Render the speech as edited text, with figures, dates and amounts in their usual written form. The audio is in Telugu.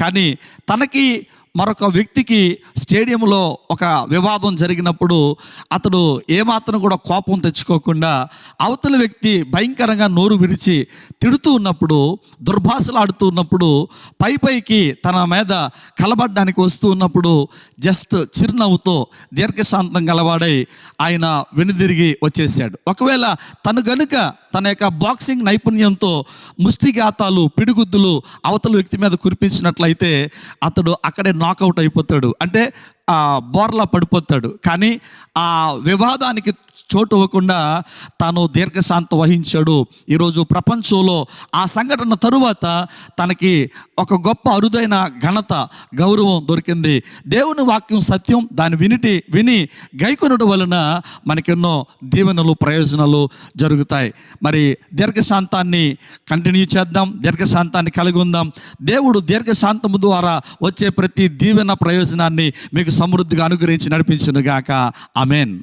కానీ తనకి మరొక వ్యక్తికి స్టేడియంలో ఒక వివాదం జరిగినప్పుడు అతడు ఏమాత్రం కూడా కోపం తెచ్చుకోకుండా అవతల వ్యక్తి భయంకరంగా నోరు విరిచి తిడుతూ ఉన్నప్పుడు, దుర్భాషలాడుతూ ఉన్నప్పుడు, పైకి తన మీద కలబడ్డానికి వస్తూ ఉన్నప్పుడు జస్ట్ చిరునవ్వుతో దీర్ఘశాంతం గలవాడై ఆయన వెనుదిరిగి వచ్చేసాడు. ఒకవేళ తను గనుక తన యొక్క బాక్సింగ్ నైపుణ్యంతో ముష్టిఘాతాలు, పిడిగుద్దులు అవతల వ్యక్తి మీద కురిపించినట్లయితే అతడు అక్కడే నాకౌట్ అయిపోతాడు, అంటే బోర్లా పడిపోతాడు. కానీ ఆ వివాదానికి చోటు ఇవ్వకుండా తాను దీర్ఘశాంతం వహించాడు. ఈరోజు ప్రపంచంలో ఆ సంఘటన తరువాత తనకి ఒక గొప్ప అరుదైన ఘనత, గౌరవం దొరికింది. దేవుని వాక్యం సత్యం, దాన్ని విని గైకొనడం వలన మనకెన్నో దీవెనలు, ప్రయోజనాలు జరుగుతాయి. మరి దీర్ఘశాంతాన్ని కంటిన్యూ చేద్దాం, దీర్ఘశాంతాన్ని కలిగి ఉందాం. దేవుడు దీర్ఘశాంతము ద్వారా వచ్చే ప్రతి దీవెన, ప్రయోజనాన్ని మీకు సమృద్ధిగా అనుగ్రహించి నడిపించును గాక. ఆమేన్.